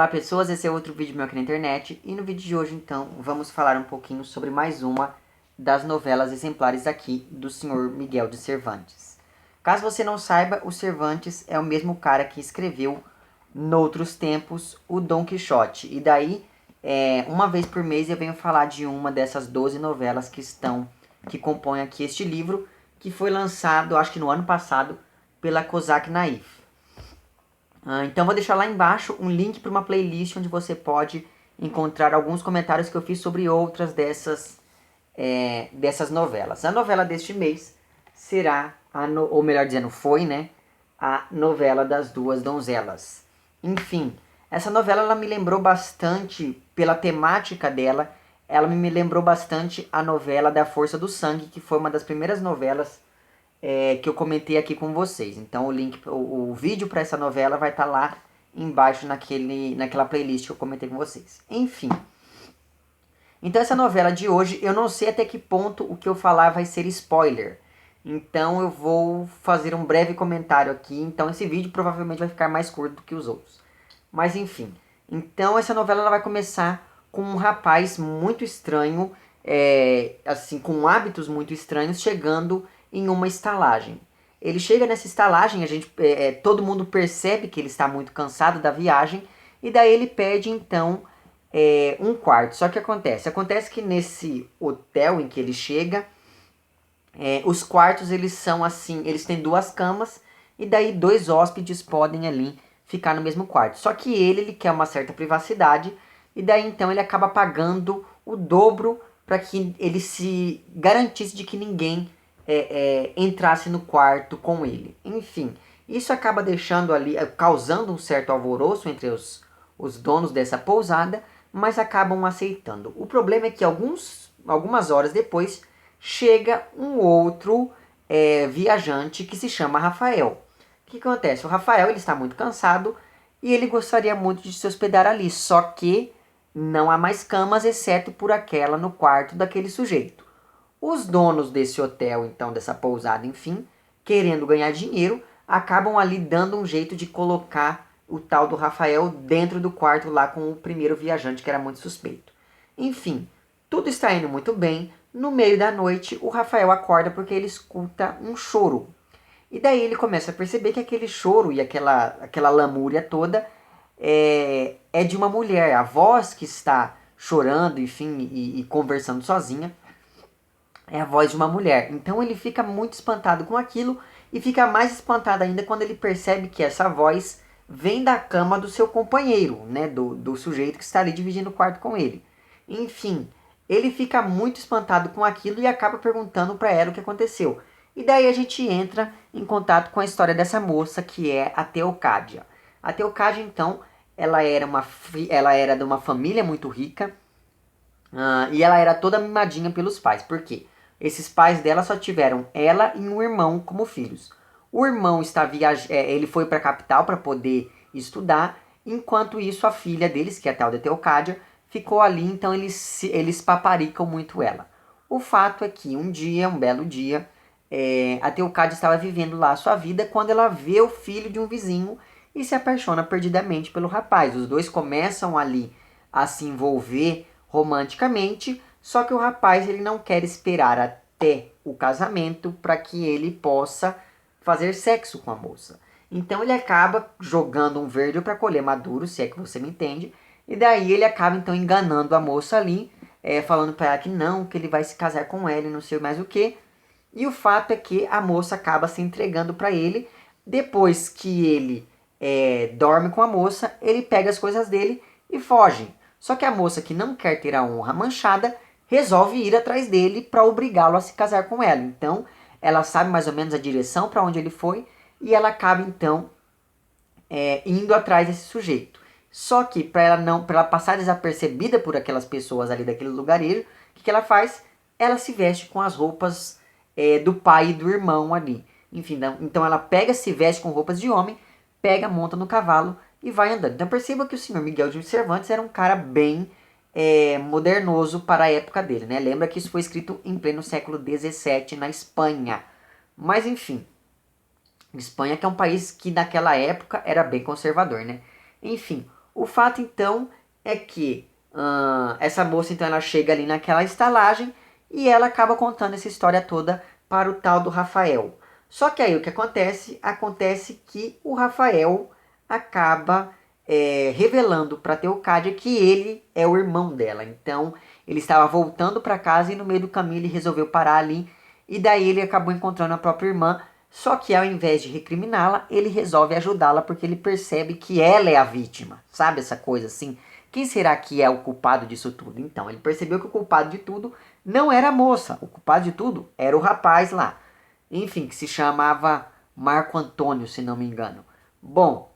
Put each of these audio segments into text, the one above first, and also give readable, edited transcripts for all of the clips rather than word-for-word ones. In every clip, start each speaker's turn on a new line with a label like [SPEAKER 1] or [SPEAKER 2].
[SPEAKER 1] Olá pessoas, esse é outro vídeo meu aqui na internet e no vídeo de hoje então vamos falar um pouquinho sobre mais uma das novelas exemplares aqui do senhor Miguel de Cervantes. Caso você não saiba, o Cervantes é o mesmo cara que escreveu noutros tempos o Dom Quixote. E daí, uma vez por mês eu venho falar de uma dessas 12 novelas que compõem aqui este livro, que foi lançado, acho que no ano passado, pela Kozak Naif. Então vou deixar lá embaixo um link para uma playlist onde você pode encontrar alguns comentários que eu fiz sobre outras dessas novelas. A novela deste mês será, ou melhor dizendo, foi, né, a novela das duas donzelas. Enfim, essa novela ela me lembrou bastante, pela temática dela, ela me lembrou bastante a novela da Força do Sangue, que foi uma das primeiras novelas que eu comentei aqui com vocês. Então o vídeo para essa novela vai estar lá embaixo naquela playlist que eu comentei com vocês. Enfim. Então essa novela de hoje, eu não sei até que ponto o que eu falar vai ser spoiler. Então eu vou fazer um breve comentário aqui. Então esse vídeo provavelmente vai ficar mais curto do que os outros. Mas enfim. Então essa novela ela vai começar com um rapaz muito estranho, assim, com hábitos muito estranhos, chegando em uma estalagem. Ele chega nessa estalagem, todo mundo percebe que ele está muito cansado da viagem, e daí ele pede então um quarto. Só que acontece que nesse hotel em que ele chega, os quartos eles são assim, eles têm duas camas, e daí dois hóspedes podem ali ficar no mesmo quarto. Só que ele quer uma certa privacidade, e daí então ele acaba pagando o dobro para que ele se garantisse de que ninguém entrasse no quarto com ele. Enfim, isso acaba deixando ali, causando um certo alvoroço entre os donos dessa pousada, mas acabam aceitando. O problema é que algumas horas depois chega um outro viajante que se chama Rafael. O que acontece? O Rafael ele está muito cansado e ele gostaria muito de se hospedar ali, só que não há mais camas exceto por aquela no quarto daquele sujeito. Os donos desse hotel, então, dessa pousada, enfim, querendo ganhar dinheiro, acabam ali dando um jeito de colocar o tal do Rafael dentro do quarto lá com o primeiro viajante, que era muito suspeito. Enfim, tudo está indo muito bem. No meio da noite, o Rafael acorda porque ele escuta um choro. E daí ele começa a perceber que aquele choro e aquela lamúria toda é de uma mulher. A voz que está chorando, enfim, e conversando sozinha, é a voz de uma mulher. Então ele fica muito espantado com aquilo e fica mais espantado ainda quando ele percebe que essa voz vem da cama do seu companheiro, né, do sujeito que está ali dividindo o quarto com ele. Enfim, ele fica muito espantado com aquilo e acaba perguntando para ela o que aconteceu. E daí a gente entra em contato com a história dessa moça que é a Teocádia. A Teocádia, então, ela era de uma família muito rica, e ela era toda mimadinha pelos pais. Por quê? Esses pais dela só tiveram ela e um irmão como filhos. O irmão ele foi para a capital para poder estudar, enquanto isso a filha deles, que é a tal de Teocádia, ficou ali, então eles paparicam muito ela. O fato é que um belo dia, a Teocádia estava vivendo lá a sua vida quando ela vê o filho de um vizinho e se apaixona perdidamente pelo rapaz. Os dois começam ali a se envolver romanticamente, só que o rapaz ele não quer esperar até o casamento para que ele possa fazer sexo com a moça. Então ele acaba jogando um verde para colher maduro, se é que você me entende, e daí ele acaba então enganando a moça ali, falando para ela que não, que ele vai se casar com ela e não sei mais o que. E o fato é que a moça acaba se entregando para ele. Depois que ele dorme com a moça, ele pega as coisas dele e foge. Só que a moça, que não quer ter a honra manchada, resolve ir atrás dele para obrigá-lo a se casar com ela. Então, ela sabe mais ou menos a direção para onde ele foi e ela acaba então indo atrás desse sujeito. Só que para ela passar desapercebida por aquelas pessoas ali daquele lugarejo, o que ela faz? Ela se veste com as roupas do pai e do irmão ali. Enfim, então ela se veste com roupas de homem, monta no cavalo e vai andando. Então perceba que o senhor Miguel de Cervantes era um cara bem modernoso para a época dele, né? Lembra que isso foi escrito em pleno século XVII na Espanha. Mas enfim, Espanha que é um país que naquela época era bem conservador, né? Enfim, O fato então é que essa moça então ela chega ali naquela estalagem e ela acaba contando essa história toda para o tal do Rafael. Só que aí o que acontece? Acontece que o Rafael acaba revelando para Teocádia que ele é o irmão dela. Então ele estava voltando para casa e no meio do caminho ele resolveu parar ali e daí ele acabou encontrando a própria irmã. Só que ao invés de recriminá-la, ele resolve ajudá-la porque ele percebe que ela é a vítima. Sabe essa coisa assim? Quem será que é o culpado disso tudo? Então, ele percebeu que o culpado de tudo não era a moça. O culpado de tudo era o rapaz lá. Enfim, que se chamava Marco Antônio, se não me engano. Bom,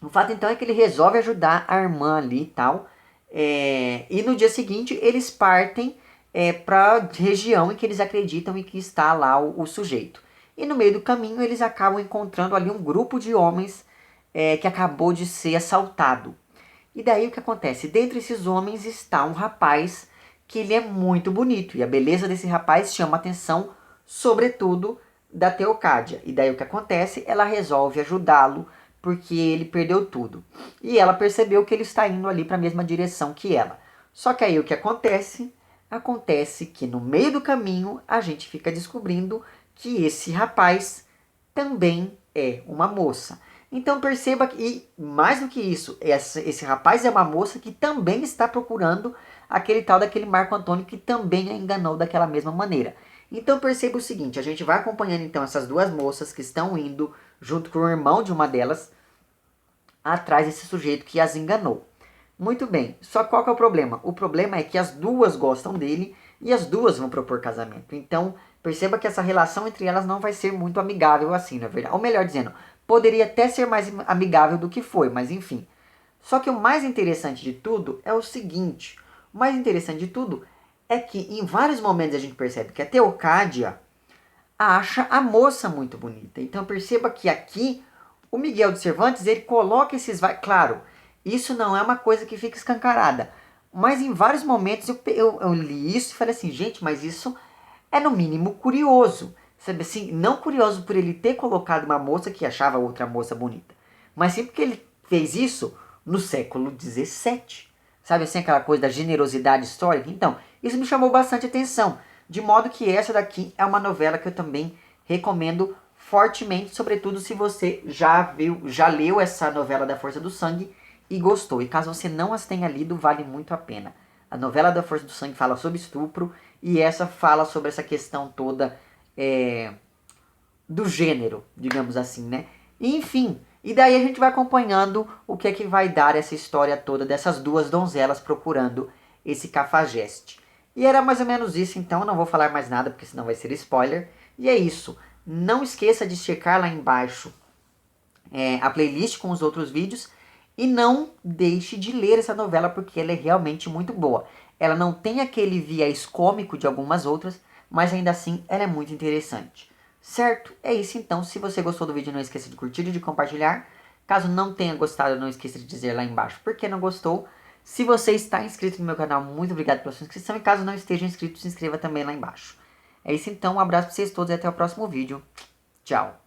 [SPEAKER 1] o fato então é que ele resolve ajudar a irmã ali e tal. E no dia seguinte eles partem para a região em que eles acreditam em que está lá o sujeito. E no meio do caminho eles acabam encontrando ali um grupo de homens que acabou de ser assaltado. E daí o que acontece? Dentre esses homens está um rapaz que ele é muito bonito. E a beleza desse rapaz chama a atenção, sobretudo, da Teocádia. E daí o que acontece? Ela resolve ajudá-lo porque ele perdeu tudo. E ela percebeu que ele está indo ali para a mesma direção que ela. Só que aí o que acontece? Acontece que no meio do caminho a gente fica descobrindo que esse rapaz também é uma moça. Então perceba que, e mais do que isso, esse rapaz é uma moça que também está procurando aquele tal daquele Marco Antônio que também a enganou daquela mesma maneira. Então perceba o seguinte, a gente vai acompanhando então essas duas moças que estão indo junto com o irmão de uma delas atrás desse sujeito que as enganou. Muito bem, só qual que é o problema? O problema é que as duas gostam dele e as duas vão propor casamento. Então, perceba que essa relação entre elas não vai ser muito amigável assim, na verdade. Ou melhor dizendo, poderia até ser mais amigável do que foi, mas enfim. Só que o mais interessante de tudo é o seguinte. O mais interessante de tudo é que em vários momentos a gente percebe que a Teocádia acha a moça muito bonita. Então perceba que aqui o Miguel de Cervantes ele coloca esses... Claro, isso não é uma coisa que fica escancarada. Mas em vários momentos eu li isso e falei assim, gente, mas isso é no mínimo curioso. Sabe assim, não curioso por ele ter colocado uma moça que achava outra moça bonita. Mas sim porque ele fez isso no século XVII. Sabe assim, aquela coisa da generosidade histórica? Então, isso me chamou bastante atenção. De modo que essa daqui é uma novela que eu também recomendo fortemente, sobretudo se você já leu essa novela da Força do Sangue e gostou. E caso você não as tenha lido, vale muito a pena. A novela da Força do Sangue fala sobre estupro e essa fala sobre essa questão toda do gênero, digamos assim, né? E, enfim, e daí a gente vai acompanhando o que é que vai dar essa história toda dessas duas donzelas procurando esse cafajeste. E era mais ou menos isso, então não vou falar mais nada porque senão vai ser spoiler. E é isso. Não esqueça de checar lá embaixo a playlist com os outros vídeos. E não deixe de ler essa novela porque ela é realmente muito boa. Ela não tem aquele viés cômico de algumas outras, mas ainda assim ela é muito interessante. Certo? É isso então. Se você gostou do vídeo, não esqueça de curtir e de compartilhar. Caso não tenha gostado, não esqueça de dizer lá embaixo por que não gostou. Se você está inscrito no meu canal, muito obrigado pela sua inscrição. E caso não esteja inscrito, se inscreva também lá embaixo. É isso então. Um abraço para vocês todos e até o próximo vídeo. Tchau.